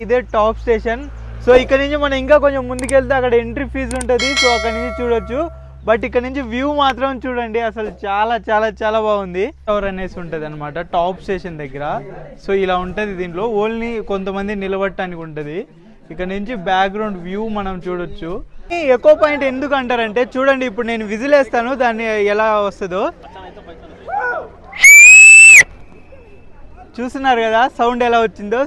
ఇదే top station. So ఇక్కడ నుంచి మనం ఇంకా కొంచెం ముందుకెళ్తే అక్కడ ఎంట్రీ ఫీజు ఉంటుంది. సో అక్కడ నుంచి చూడొచ్చు. బట్ ఇక్కడ నుంచి వ్యూ మాత్రం చూడండి, అసలు చాలా చాలా చాలా బాగుంది. టవర్ అనేసి ఉంటుంది అనమాట టాప్ స్టేషన్ దగ్గర. సో ఇలా ఉంటుంది. దీంట్లో ఓన్లీ కొంతమంది నిలబడటానికి ఉంటుంది. ఇక్కడ నుంచి బ్యాక్గ్రౌండ్ వ్యూ మనం చూడొచ్చు. ఎకో పాయింట్ ఎందుకు అంటారంటే చూడండి, ఇప్పుడు నేను విజిల్ వేస్తాను, దాన్ని ఎలా వస్తుందో చూస్తున్నారు కదా, సౌండ్ ఎలా వచ్చిందో.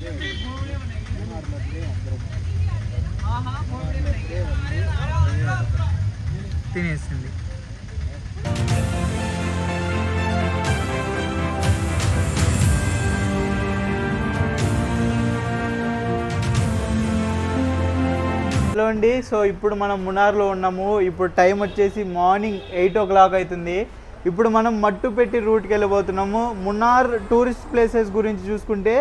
తినేసింది. హలో అండి, సో ఇప్పుడు మనం మున్నార్లో ఉన్నాము. ఇప్పుడు టైం వచ్చేసి మార్నింగ్ 8 o'clock అవుతుంది. ఇప్పుడు మనం మట్టుపెట్టి రూట్కి వెళ్ళిపోతున్నాము. మున్నార్ టూరిస్ట్ ప్లేసెస్ గురించి చూసుకుంటే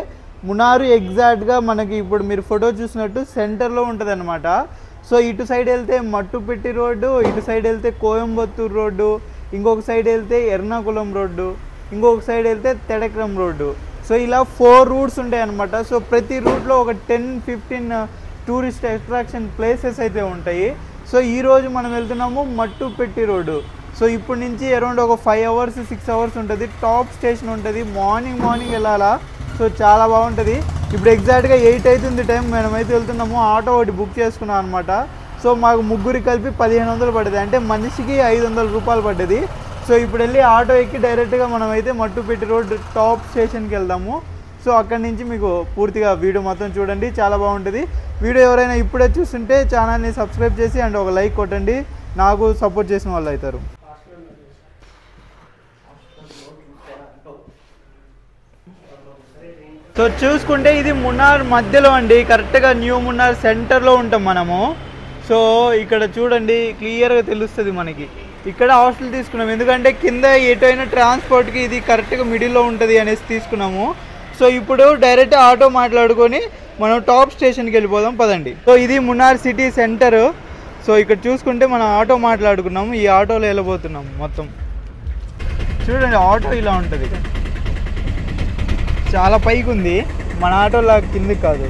మున్నార్ ఎగ్జాక్ట్గా మనకి ఇప్పుడు మీరు ఫోటో చూసినట్టు సెంటర్లో ఉంటుంది అనమాట. సో ఇటు సైడ్ వెళ్తే మట్టుపెట్టి రోడ్డు, ఇటు సైడ్ వెళ్తే కోయంబత్తూరు రోడ్డు, ఇంకొక సైడ్ వెళ్తే ఎర్నాకుళం రోడ్డు, ఇంకొక సైడ్ వెళ్తే తెడక్రం రోడ్డు. సో ఇలా 4 రూట్స్ ఉంటాయి అనమాట. సో ప్రతి రూట్లో ఒక 10-15 టూరిస్ట్ అట్రాక్షన్ ప్లేసెస్ అయితే ఉంటాయి. సో ఈరోజు మనం వెళ్తున్నాము మట్టుపెట్టి రోడ్డు. సో ఇప్పటి నుంచి అరౌండ్ ఒక 5 hours 6 hours ఉంటుంది. టాప్ స్టేషన్ ఉంటుంది. మార్నింగ్ వెళ్ళాలా. సో చాలా బాగుంటుంది. ఇప్పుడు ఎగ్జాక్ట్గా 8 అవుతుంది టైం. మేమైతే వెళ్తున్నాము. ఆటో ఒకటి బుక్ చేసుకున్నాం అనమాట. సో మాకు ముగ్గురు కలిపి 1500 పడ్డది, అంటే మనిషికి 500 రూపాయలు పడ్డది. సో ఇప్పుడు వెళ్ళి ఆటో ఎక్కి డైరెక్ట్గా మనమైతే మట్టుపెట్టి రోడ్ టాప్ స్టేషన్కి వెళ్దాము. సో అక్కడి నుంచి మీకు పూర్తిగా వీడియో మొత్తం చూడండి, చాలా బాగుంటుంది. వీడియో ఎవరైనా ఇప్పుడే చూస్తుంటే ఛానల్ని సబ్స్క్రైబ్ చేసి అండ్ ఒక లైక్ కొట్టండి, నాకు సపోర్ట్ చేసిన వాళ్ళు అవుతారు. సో చూసుకుంటే ఇది మున్నార్ మధ్యలో అండి, కరెక్ట్గా న్యూ మున్నార్ సెంటర్లో ఉంటాం మనము. సో ఇక్కడ చూడండి క్లియర్గా తెలుస్తుంది మనకి. ఇక్కడ హాస్టల్ తీసుకున్నాము, ఎందుకంటే కింద ఎటైనా ట్రాన్స్పోర్ట్కి ఇది కరెక్ట్గా మిడిల్లో ఉంటుంది అనేసి తీసుకున్నాము. సో ఇప్పుడు డైరెక్ట్ ఆటో మాట్లాడుకొని మనం టాప్ స్టేషన్కి వెళ్ళిపోదాం పదండి. సో ఇది మున్నార్ సిటీ సెంటర్. సో ఇక్కడ చూసుకుంటే మనం ఆటో మాట్లాడుకున్నాము, ఈ ఆటోలో వెళ్ళిపోతున్నాము. మొత్తం చూడండి ఆటో ఇలా ఉంటుంది, చాలా పైకి ఉంది. మన ఆటోలా కిందికి కాదు.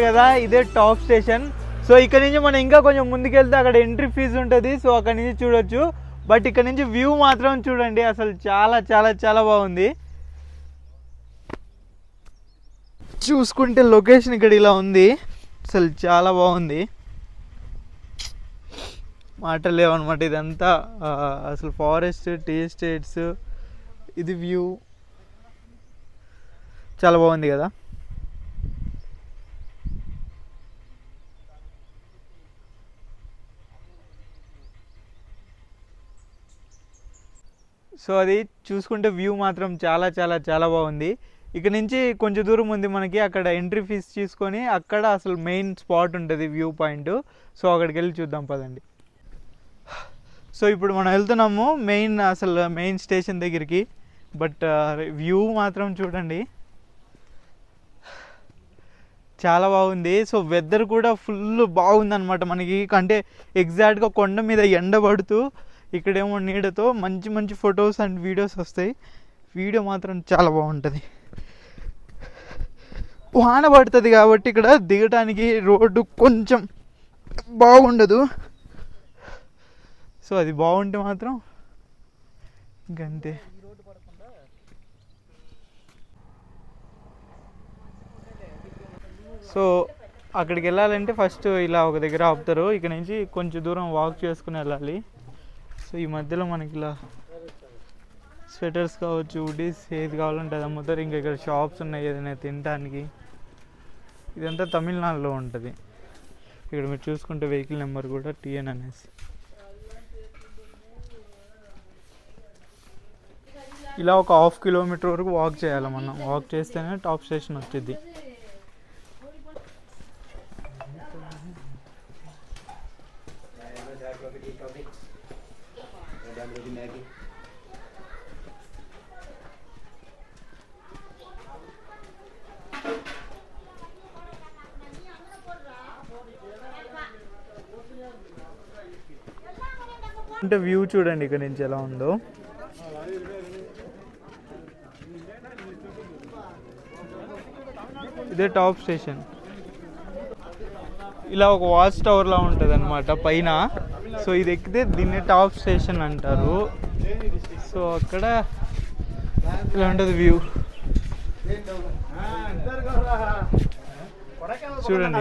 కదా ఇదే టాప్ స్టేషన్. సో ఇక్కడ నుంచి మనం ఇంకా కొంచెం ముందుకెళ్తే అక్కడ ఎంట్రీ ఫీజు ఉంటుంది. సో అక్కడ నుంచి చూడొచ్చు. బట్ ఇక్కడ నుంచి వ్యూ మాత్రం చూడండి, అసలు చాలా చాలా చాలా బాగుంది. చూసుకుంటే లొకేషన్ ఇక్కడ ఇలా ఉంది, అసలు చాలా బాగుంది, మాటలు లేవన్నమాట. ఇదంతా అసలు ఫారెస్ట్, టీ ఎస్టేట్స్, ఇది వ్యూ చాలా బాగుంది కదా. సో అది చూసుకుంటే వ్యూ మాత్రం చాలా చాలా చాలా బాగుంది. ఇక్కడ నుంచి కొంచెం దూరం ఉంది మనకి, అక్కడ ఎంట్రీ ఫీజు తీసుకొని అక్కడ అసలు మెయిన్ స్పాట్ ఉంటుంది వ్యూ పాయింట్. సో అక్కడికి వెళ్ళి చూద్దాం పదండి. సో ఇప్పుడు మనం వెళ్తున్నాము మెయిన్ స్టేషన్ దగ్గరికి. బట్ వ్యూ మాత్రం చూడండి చాలా బాగుంది. సో వెదర్ కూడా ఫుల్ బాగుందన్నమాట మనకి. అంటే ఎగ్జాక్ట్గా కొండ మీద ఎండ పడుతూ ఇక్కడేమో నీడతో మంచి మంచి ఫొటోస్ అండ్ వీడియోస్ వస్తాయి. వీడియో మాత్రం చాలా బాగుంటుంది. వాన పడుతుంది కాబట్టి ఇక్కడ దిగటానికి రోడ్డు కొంచెం బాగుండదు. సో అది బాగుంటే మాత్రం ఇంకంతే. సో అక్కడికి వెళ్ళాలంటే ఫస్ట్ ఇలా ఒక దగ్గర ఆపుతారు. ఇక్కడ నుంచి కొంచెం దూరం వాక్ చేసుకుని వెళ్ళాలి. సో ఈ మధ్యలో మనకి ఇలా స్వెటర్స్ కావచ్చు, హుడీస్ ఏది కావాలంటే అది అమ్ముతారు. ఇంకా ఇక్కడ షాప్స్ ఉన్నాయి ఏదైనా తినడానికి. ఇదంతా తమిళనాడులో ఉంటుంది. ఇక్కడ మీరు చూసుకుంటే వెహికల్ నెంబర్ కూడా TN అనేసి. ఇలా ఒక 1/2 కిలోమీటర్ వరకు వాక్ చేయాలి మనం. వాక్ చేస్తేనే టాప్ స్టేషన్ వచ్చింది. అంటే వ్యూ చూడండి ఇక్కడ నుంచి ఎలా ఉందో. ఇదే టాప్ స్టేషన్. ఇలా ఒక వాచ్ టవర్ లా ఉంటుంది అనమాట పైన. సో ఇది ఎక్కితే దీన్ని టాప్ స్టేషన్ అంటారు. సో అక్కడ ఇలా ఉంటుంది వ్యూ చూడండి.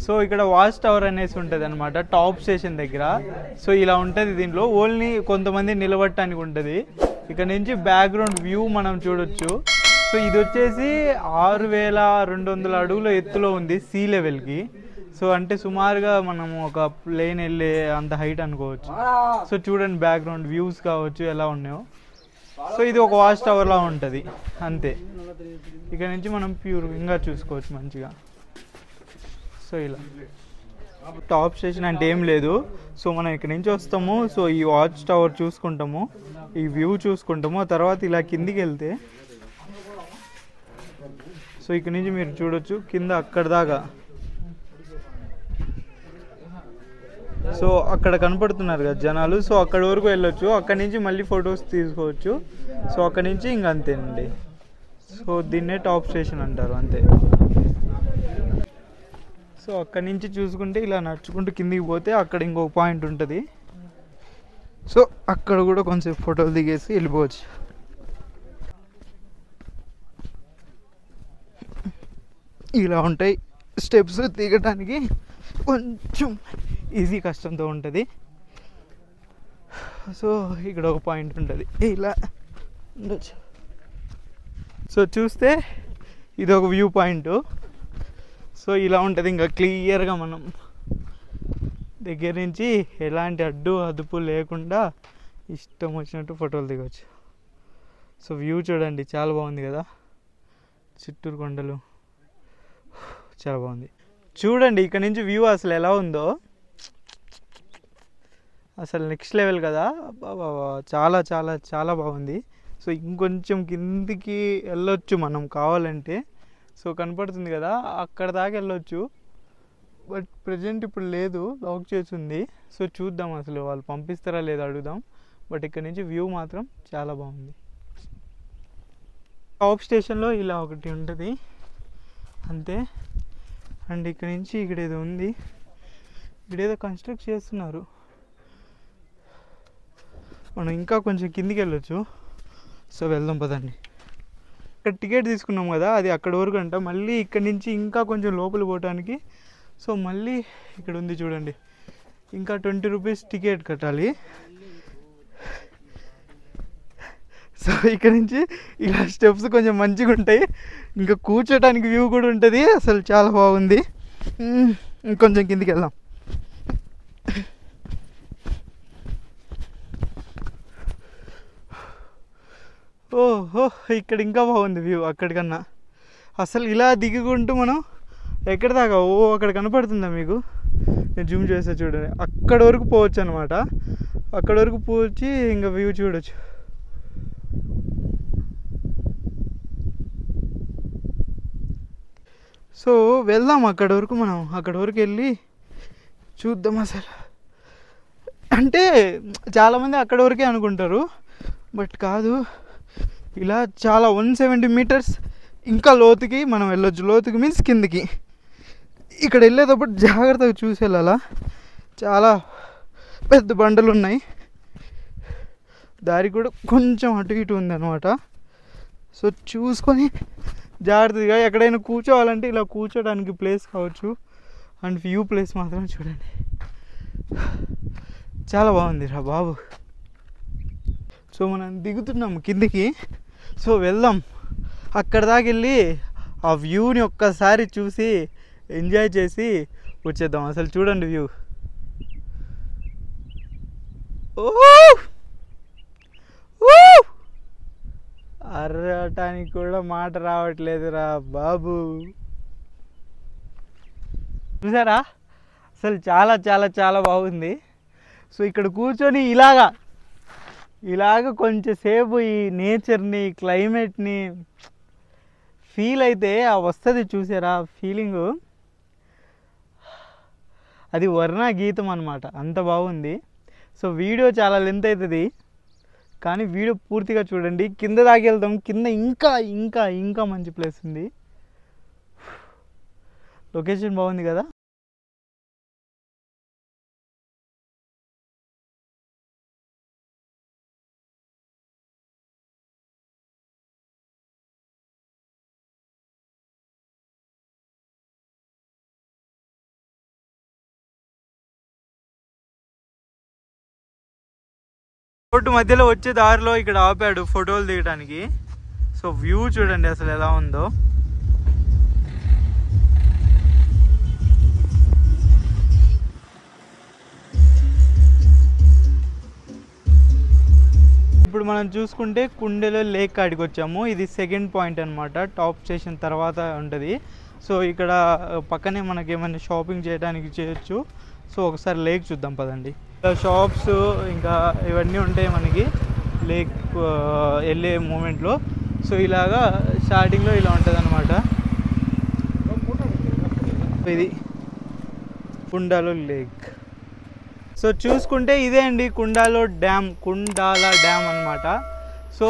సో ఇక్కడ వాచ్ టవర్ అనేసి ఉంటుంది అనమాట టాప్ స్టేషన్ దగ్గర. సో ఇలా ఉంటుంది. దీంట్లో ఓన్లీ కొంతమంది నిలబడటానికి ఉంటుంది. ఇక్కడ నుంచి బ్యాక్గ్రౌండ్ వ్యూ మనం చూడొచ్చు. సో ఇది వచ్చేసి 6200 అడుగుల ఎత్తులో ఉంది సీ లెవెల్కి. సో అంటే సుమారుగా మనం ఒక ప్లేన్ వెళ్ళే అంత హైట్ అనుకోవచ్చు. సో చూడండి బ్యాక్గ్రౌండ్ వ్యూస్ కావచ్చు ఎలా ఉన్నాయో. సో ఇది ఒక వాచ్ టవర్లా ఉంటుంది అంతే. ఇక్కడ నుంచి మనం ప్యూర్గా చూసుకోవచ్చు మంచిగా. సో ఇలా టాప్ స్టేషన్ అంటే ఏం లేదు. సో మనం ఇక్కడ నుంచి వస్తాము. సో ఈ వాచ్ టవర్ చూసుకుంటాము, ఈ వ్యూ చూసుకుంటాము. తర్వాత ఇలా కిందికి వెళ్తే సో ఇక్కడ నుంచి మీరు చూడొచ్చు కింద అక్కడ దాకా. సో అక్కడ కనపడుతున్నారు కదా జనాలు. సో అక్కడ వరకు వెళ్ళొచ్చు. అక్కడి నుంచి మళ్ళీ ఫొటోస్ తీసుకోవచ్చు. సో అక్కడి నుంచి ఇంక అంతేనండి. సో దీన్నే టాప్ స్టేషన్ అంటారు అంతే. సో అక్కడి నుంచి చూసుకుంటే ఇలా నడుచుకుంటూ కిందికి పోతే అక్కడ ఇంకొక పాయింట్ ఉంటుంది. సో అక్కడ కూడా కొంచెం ఫోటోలు దిగేసి వెళ్ళిపోవచ్చు. ఇలా ఉంటాయి స్టెప్స్. దిగడానికి కొంచెం ఈజీ కష్టంతో ఉంటుంది. సో ఇక్కడ ఒక పాయింట్ ఉంటుంది ఇలా ఉండొచ్చు. సో చూస్తే ఇది ఒక వ్యూ పాయింట్. సో ఇలా ఉంటుంది. ఇంకా క్లియర్గా మనం దగ్గర నుంచి ఎలాంటి అదుపు లేకుండా ఇష్టం వచ్చినట్టు ఫోటోలు దిగవచ్చు. సో వ్యూ చూడండి చాలా బాగుంది కదా. చిత్తూరు కొండలు చాలా బాగుంది. చూడండి ఇక్కడ నుంచి వ్యూ అసలు ఎలా ఉందో. అసలు నెక్స్ట్ లెవెల్ కదా. చాలా చాలా చాలా బాగుంది. సో ఇంకొంచెం కిందికి వెళ్ళొచ్చు మనం కావాలంటే. సో కనపడుతుంది కదా అక్కడ దాకా వెళ్ళొచ్చు. బట్ ప్రజెంట్ ఇప్పుడు లేదు, లాక్ చేసి ఉంది. సో చూద్దాం అసలు వాళ్ళు పంపిస్తారా లేదా అడుగుదాం. బట్ ఇక్కడ నుంచి వ్యూ మాత్రం చాలా బాగుంది. టాప్ స్టేషన్లో ఇలా ఒకటి ఉంటుంది అంతే. అండ్ ఇక్కడ నుంచి ఇక్కడ ఏదో ఉంది, ఇక్కడ ఏదో కన్స్ట్రక్ట్ చేస్తున్నారు. మనం ఇంకా కొంచెం కిందికి వెళ్ళొచ్చు. సో వెళ్దాం పదండి. ఇక్కడ టికెట్ తీసుకున్నాం కదా అది అక్కడ వరకు అంట. మళ్ళీ ఇక్కడ నుంచి ఇంకా కొంచెం లోపల పోవటానికి సో మళ్ళీ ఇక్కడ ఉంది చూడండి, ఇంకా 20 రూపీస్ టికెట్ కట్టాలి. సో ఇక్కడ నుంచి ఇలా స్టెప్స్ కొంచెం మంచిగా ఉంటాయి. ఇంకా కూర్చోటానికి వ్యూ కూడా ఉంటుంది. అసలు చాలా బాగుంది. ఇంకొంచెం కిందికి వెళ్దాం. ఓహో ఇక్కడ ఇంకా బాగుంది వ్యూ అక్కడికన్నా. అసలు ఇలా దిగుకుంటూ మనం ఎక్కడ దాకా అక్కడ కనపడుతుందా మీకు? నేను జూమ్ చేస్తా చూడండి. అక్కడ వరకు పోవచ్చు అనమాట. అక్కడ వరకు పోచి ఇంకా వ్యూ చూడొచ్చు. సో వెళ్దాం అక్కడ వరకు. మనం అక్కడ వరకు వెళ్ళి చూద్దాం. అసలు అంటే చాలామంది అక్కడ వరకే అనుకుంటారు, బట్ కాదు. ఇలా చాలా 170 మీటర్స్ ఇంకా లోతుకి మనం వెళ్ళొచ్చు. లోతుకి మీన్స్ కిందికి. ఇక్కడ వెళ్ళేటప్పుడు జాగ్రత్తగా చూసి వెళ్ళాలా. చాలా పెద్ద బండలు ఉన్నాయి. దారి కూడా కొంచెం అటు ఇటు ఉంది అనమాట. సో చూసుకొని జాగ్రత్తగా ఎక్కడైనా కూర్చోవాలంటే ఇలా కూర్చోడానికి ప్లేస్ కావచ్చు. అండ్ వ్యూ ప్లేస్ మాత్రం చూడండి, చాలా బాగుంది రా బాబు. సో మనం దిగుతున్నాము కిందికి. సో వెళ్దాం అక్కడ దాకా వెళ్ళి ఆ వ్యూని ఒక్కసారి చూసి ఎంజాయ్ చేసి వచ్చేద్దాం. అసలు చూడండి వ్యూ. అరటానికి కూడా మాట రావట్లేదురా బాబు. చూసారా? అసలు చాలా చాలా చాలా బాగుంది. సో ఇక్కడ కూర్చొని ఇలాగ కొంచెంసేపు ఈ నేచర్ని, క్లైమేట్ని ఫీల్ అయితే వస్తుంది. చూసారా ఫీలింగు? అది వర్ణ గీతం అన్నమాట. అంత బాగుంది. సో వీడియో చాలా లెంత్ అవుతుంది, కానీ వీడియో పూర్తిగా చూడండి. కింద దాకా వెళ్దాం. కింద ఇంకా ఇంకా ఇంకా మంచి ప్లేస్ ఉంది. లొకేషన్ బాగుంది కదా. రోడ్డు మధ్యలో వచ్చే దారిలో ఇక్కడ ఆపాడు ఫోటోలు దిగడానికి. సో వ్యూ చూడండి అసలు ఎలా ఉందో. ఇప్పుడు మనం చూసుకుంటే కుండెలో లేక్ కాడికి వచ్చాము. ఇది సెకండ్ పాయింట్ అనమాట. టాప్ స్టేషన్ తర్వాత ఉంటుంది. సో ఇక్కడ పక్కనే మనకి ఏమైనా షాపింగ్ చేయడానికి చేయొచ్చు. సో ఒకసారి లేక్ చూద్దాం పదండి. షాప్స్ ఇంకా ఇవన్నీ ఉంటాయి మనకి లేక్ వెళ్ళే మూమెంట్లో. సో ఇలాగా స్టార్టింగ్లో ఇలా ఉంటుంది అనమాట. ఇది కుండాలో లేక్. సో చూసుకుంటే ఇదే అండి కుండాల డ్యామ్ అనమాట. సో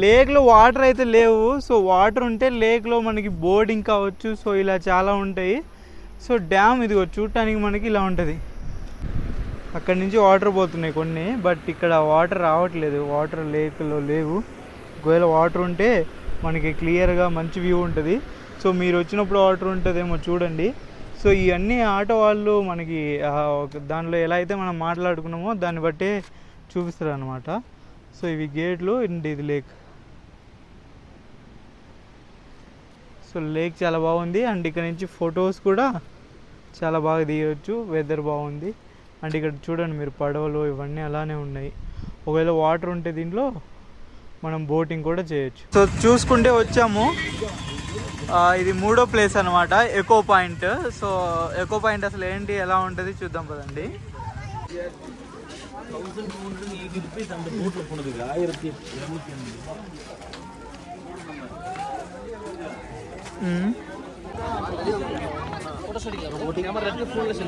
లేక్లో వాటర్ అయితే లేవు. సో వాటర్ ఉంటే లేక్లో మనకి బోర్డింగ్ కావచ్చు. సో ఇలా చాలా ఉంటాయి. సో డ్యామ్ ఇదిగో చూడటానికి మనకి ఇలా ఉంటుంది. అక్కడి నుంచి వాటర్ పోతున్నాయి కొన్ని, బట్ ఇక్కడ వాటర్ రావట్లేదు. వాటర్ లేక్లో లేవు. ఒకవేళ వాటర్ ఉంటే మనకి క్లియర్గా మంచి వ్యూ ఉంటుంది. సో మీరు వచ్చినప్పుడు వాటర్ ఉంటుందేమో చూడండి. సో ఇవన్నీ ఆటో వాళ్ళు మనకి దానిలో ఎలా అయితే మనం మాట్లాడుకున్నామో దాన్ని బట్టే చూపిస్తారు అనమాట. సో ఇవి గేట్లు, ఇది లేక్. సో లేక్ చాలా బాగుంది. అండ్ ఇక్కడ నుంచి ఫొటోస్ కూడా చాలా బాగా దిగవచ్చు. వెదర్ బాగుంది. అండ్ ఇక్కడ చూడండి మీరు పడవలు ఇవన్నీ అలానే ఉన్నాయి. ఒకవేళ వాటర్ ఉంటే దీంట్లో మనం బోటింగ్ కూడా చేయొచ్చు. సో చూసుకుంటే వచ్చాము. ఇది 3వ ప్లేస్ అనమాట, echo point. So echo point అసలు ఏంటి, ఎలా ఉంటుంది చూద్దాం పదండి.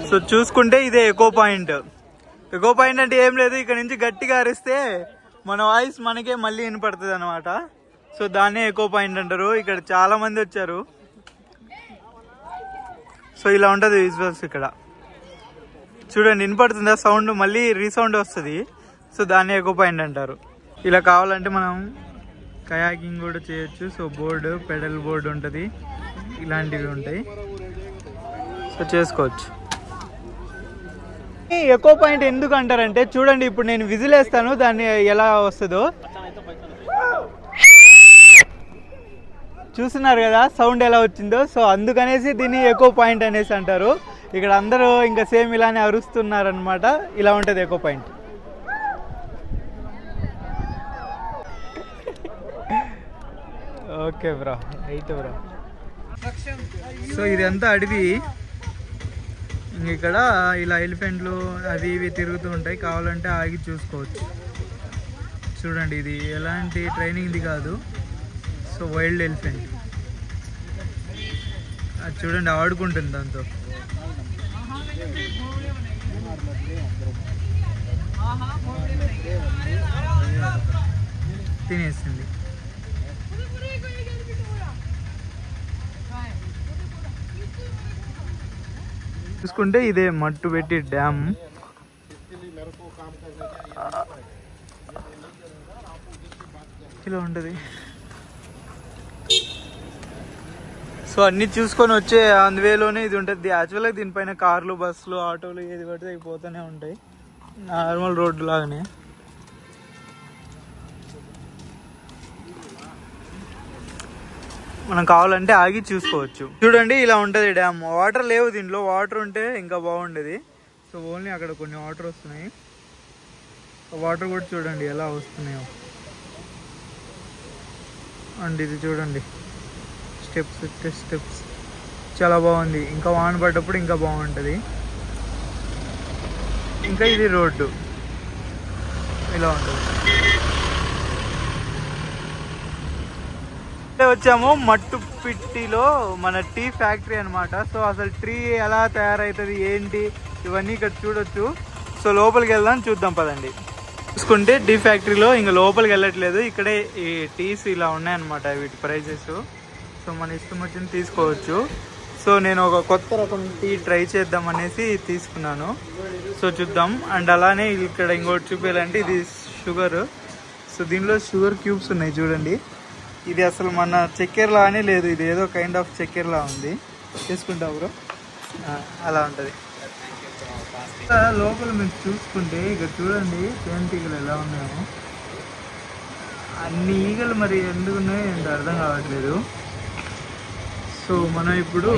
సో చూసుకుంటే ఇదే ఎకో పాయింట్. ఎకో పాయింట్ అంటే ఏం లేదు, ఇక్కడ నుంచి గట్టిగా అరిస్తే మన వాయిస్ మనకే మళ్ళీ వినపడుతుంది అనమాట. సో దాన్నే ఎకో పాయింట్ అంటారు. ఇక్కడ చాలా మంది వచ్చారు. సో ఇలా ఉంటుంది విజువల్స్. ఇక్కడ చూడండి వినపడుతుందా సౌండ్, మళ్ళీ రీసౌండ్ వస్తుంది. సో దాన్ని ఎకో పాయింట్ అంటారు. ఇలా కావాలంటే మనం కయాకింగ్ కూడా చేయొచ్చు. సో బోర్డు, పెడల్ బోర్డు ఉంటుంది, ఇలాంటివి ఉంటాయి. సో చేసుకోవచ్చు. ఎకో పాయింట్ ఎందుకు అంటారంటే చూడండి, ఇప్పుడు నేను విజిల్ వేస్తాను, దాన్ని ఎలా వస్తుందో చూస్తున్నారు కదా సౌండ్ ఎలా వచ్చిందో. సో అందుకనేసి దీన్ని ఎకో పాయింట్ అనేసి అంటారు. ఇక్కడ అందరూ ఇంకా సేమ్ ఇలానే అరుస్తున్నారు అనమాట. ఇలా ఉంటుంది echo point. Okay bro, right bro. So ఇదంతా అడవి. ఇక్కడ ఇలా ఎలిఫెంట్లు అవి ఇవి తిరుగుతూ ఉంటాయి, కావాలంటే ఆగి చూసుకోవచ్చు. చూడండి, ఇది ఎలాంటి ట్రైనింగ్ది కాదు. సో వైల్డ్ ఎలిఫెంట్ అది చూడండి, ఆడుకుంటుంది దాంతో. తినేసింది. చూసుకుంటే ఇదే మట్టు పెట్టి డ్యామ్. ఇలా ఉంటుంది. సో అన్ని చూసుకొని వచ్చే అందువేలోనే ఇది ఉంటుంది. యాక్చువల్గా దీనిపైన కార్లు, బస్సులు, ఆటోలు ఏది పడితే అవి పోతూనే ఉంటాయి, నార్మల్ రోడ్డు లాగానే. మనం కావాలంటే ఆగి చూసుకోవచ్చు. చూడండి, ఇలా ఉంటుంది డ్యామ్. వాటర్ లేవు దీంట్లో, వాటర్ ఉంటే ఇంకా బాగుండేది. సో ఓన్లీ అక్కడ కొన్ని వాటర్ వస్తున్నాయి. వాటర్ కూడా చూడండి ఎలా వస్తున్నాయో. అండ్ ఇది చూడండి, స్టెప్స్ చాలా బాగుంది. ఇంకా వాన పడ్డప్పుడు ఇంకా బాగుంటుంది. ఇంకా ఇది రోడ్డు ఇలా ఉంటుంది. వచ్చాము మట్టుపిట్టిలో మన టీ ఫ్యాక్టరీ అనమాట. సో అసలు టీ ఎలా తయారవుతుంది ఏంటి ఇవన్నీ ఇక్కడ చూడొచ్చు. సో లోపలికి వెళ్దాం, చూద్దాం పదండి. చూసుకుంటే టీ ఫ్యాక్టరీలో ఇంకా లోపలికి వెళ్ళట్లేదు, ఇక్కడే ఈ టీస్ ఇలా ఉన్నాయన్నమాట వీటి ప్రైజెస్. సో మన ఇష్టం వచ్చింది తీసుకోవచ్చు. సో నేను ఒక కొత్త రకం టీ ట్రై చేద్దాం అనేసి తీసుకున్నాను. సో చూద్దాం. అండ్ అలానే ఇక్కడ ఇంకోటి చూపించాలంటే ఇది షుగర్. సో దీనిలో షుగర్ క్యూబ్స్ ఉన్నాయి చూడండి. ఇది అసలు మన చక్కెరలానే లేదు, ఇది ఏదో కైండ్ ఆఫ్ చక్కెరలా ఉంది. తీసుకుంటా బ్రో, అలా ఉంటుంది. లోపల మీరు చూసుకుంటే ఇక్కడ చూడండి తేనెటీగలు ఎలా ఉన్నాయో. అన్ని ఈగలు మరి ఎందుకు ఉన్నాయో ఏంటో అర్థం కావట్లేదు. సో మనం ఇప్పుడు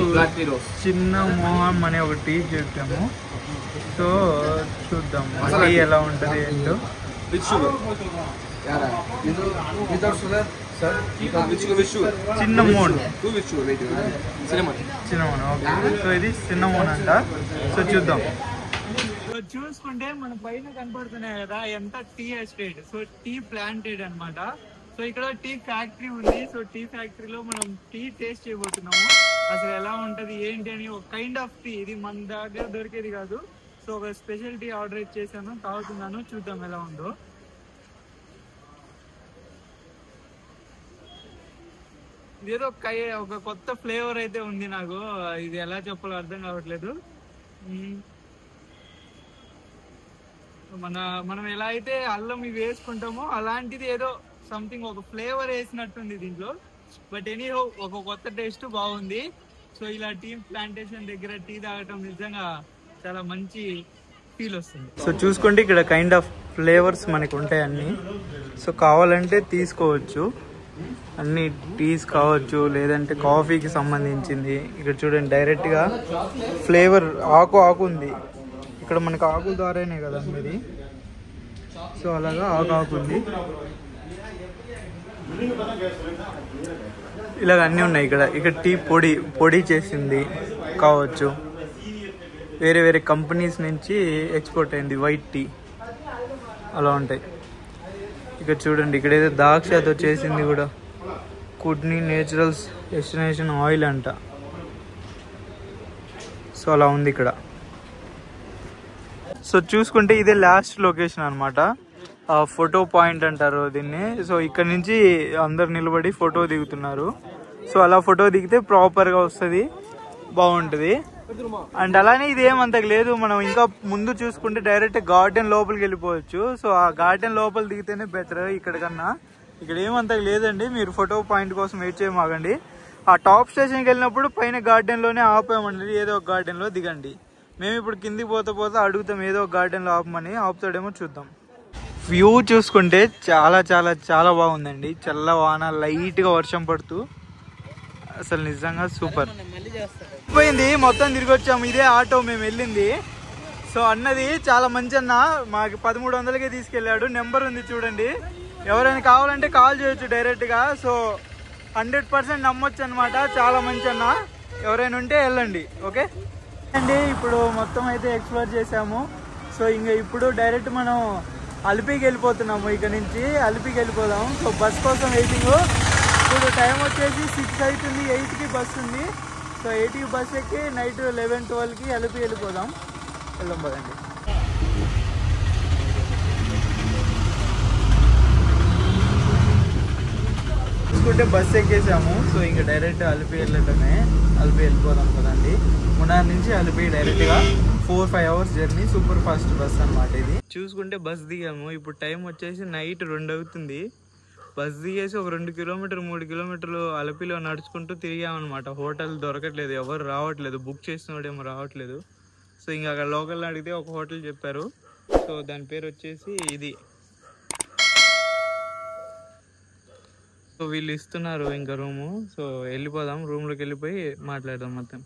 చిన్న మోహం అనే ఒక టీ చెప్పాము. సో చూద్దాం టీ ఎలా ఉంటుంది ఏంటో. Cinnamon, okay. సో ఇది సిన్నమోన్ అంట. సో చూద్దాం. చూసుకుంటే మన పైన కనపడుతున్నాయి కదా ఎంత tea estate. So tea planted అనమాట. సో ఇక్కడ టీ ఫ్యాక్టరీ ఉంది. సో టీ ఫ్యాక్టరీలో మనం టీ టేస్ట్ చేయబోతున్నాము. అసలు ఎలా ఉంటది ఏంటి అని. ఒక కైండ్ ఆఫ్ టీ, ఇది మన దగ్గర దొరికేది కాదు. సో ఒక స్పెషల్ టీ ఆర్డర్ చేశాను, తాగుతున్నాను, చూద్దాం ఎలా ఉందో. ఇదేదో ఒక కొత్త ఫ్లేవర్ అయితే ఉంది నాకు. ఇది ఎలా చెప్పాలో అర్థం కావట్లేదు. మనం ఎలా అయితే అల్లం ఇవి వేసుకుంటామో అలాంటిది ఏదో సంథింగ్ ఒక ఫ్లేవర్ వేసినట్టుంది దీంట్లో. బట్ ఎనీహో ఒక కొత్త టేస్ట్ బాగుంది. సో ఇలా టీ ప్లాంటేషన్ దగ్గర టీ తాగటం నిజంగా చాలా మంచి ఫీల్ వస్తుంది. సో చూసుకుంటే ఇక్కడ కైండ్ ఆఫ్ ఫ్లేవర్స్ మనకు ఉంటాయి అన్ని. సో కావాలంటే తీసుకోవచ్చు, అన్ని టీస్ కావచ్చు, లేదంటే కాఫీకి సంబంధించింది. ఇక్కడ చూడండి డైరెక్ట్గా ఫ్లేవర్ ఆకు ఉంది. ఇక్కడ మనకు ఆకుల ద్వారానే కదా ఇది. సో అలాగా ఆకు ఉంది. ఇలాగ అన్నీ ఉన్నాయి ఇక్కడ టీ పొడి చేసింది కావచ్చు, వేరే వేరే కంపెనీస్ నుంచి ఎక్స్పోర్ట్ అయింది వైట్ టీ, అలా ఉంటాయి. ఇక్కడ చూడండి, ఇక్కడ ఏదో ద్రాక్షతో చేసింది కూడా, కుడ్నీ నేచురల్స్ డెస్టినేషన్ ఆయిల్ అంట. సో అలా ఉంది ఇక్కడ. సో చూసుకుంటే ఇదే లాస్ట్ లొకేషన్ అనమాట, ఫోటో పాయింట్ అంటారు దీన్ని. సో ఇక్కడ నుంచి అందరు నిలబడి ఫోటో దిగుతున్నారు. సో అలా ఫోటో దిగితే ప్రాపర్గా వస్తుంది, బాగుంటుంది. అండ్ అలానే ఇది ఏమంతకు లేదు, మనం ఇంకా ముందు చూసుకుంటే డైరెక్ట్ గార్డెన్ లోపలికి వెళ్ళిపోవచ్చు. సో ఆ గార్డెన్ లోపల దిగితేనే బెటర్ ఇక్కడ కన్నా. ఇక్కడ ఏమంతకు లేదండి, మీరు ఫోటో పాయింట్ కోసం వెయిట్ చేయమాగండి. ఆ టాప్ స్టేషన్కి వెళ్ళినప్పుడు పైన గార్డెన్లోనే ఆపామండి, ఏదో ఒక గార్డెన్లో దిగండి. మేము ఇప్పుడు కిందికి పోతే అడుగుతాం ఏదో ఒక గార్డెన్లో ఆపమని, ఆపుతాడేమో చూద్దాం. వ్యూ చూసుకుంటే చాలా చాలా చాలా బాగుందండి. చల్ల వాన, లైట్గా వర్షం పడుతూ, అసలు నిజంగా సూపర్. పోయింది మొత్తం తిరిగి వచ్చాము. ఇదే ఆటో మేము వెళ్ళింది. సో అన్నది చాలా మంచి అన్న, మాకు 1300కే తీసుకెళ్ళాడు. నెంబర్ ఉంది చూడండి, ఎవరైనా కావాలంటే కాల్ చేయొచ్చు డైరెక్ట్గా. సో 100% నమ్మొచ్చు అనమాట. చాలా మంచి అన్న, ఎవరైనా ఉంటే వెళ్ళండి. ఓకే అండి, ఇప్పుడు మొత్తం అయితే ఎక్స్ప్లోర్ చేసాము. సో ఇంకా ఇప్పుడు డైరెక్ట్ మనం అలిపికి వెళ్ళిపోతున్నాము. ఇక్కడ నుంచి అలిపికి వెళ్ళిపోదాం. సో బస్ కోసం వెయిటింగ్. ఇప్పుడు టైం వచ్చేసి 6 అవుతుంది, 8కి బస్ ఉంది. సో 8కి బస్ ఎక్కి నైట్ 11-12కి అలిపి వెళ్ళిపోదాం. వెళ్దాం పదండి. చూసుకుంటే బస్ ఎక్కేసాము. సో ఇంకా డైరెక్ట్ అలిపి వెళ్ళటమే. అలిపి వెళ్ళిపోదాం కదండి. మునార్ నుంచి అలిపి డైరెక్ట్గా 4-5 hours journey. Super fast bus అనమాట ఇది. చూసుకుంటే బస్ దిగాము. ఇప్పుడు టైం వచ్చేసి నైట్ 2 అవుతుంది. బస్ దిగేసి ఒక 2 కిలోమీటర్ 3 కిలోమీటర్లు అలిపిలో నడుచుకుంటూ తిరిగామన్నమాట. హోటల్ దొరకట్లేదు, ఎవరు రావట్లేదు, బుక్ చేసినోడేమో రావట్లేదు. సో ఇంకా అక్కడ లోకల్లో అడిగితే ఒక హోటల్ చెప్పారు. సో దాని పేరు వచ్చేసి ఇది. సో వీళ్ళు ఇస్తున్నారు ఇంకా రూము. సో వెళ్ళిపోదాం, రూమ్లోకి వెళ్ళిపోయి మాట్లాడదాం మొత్తం.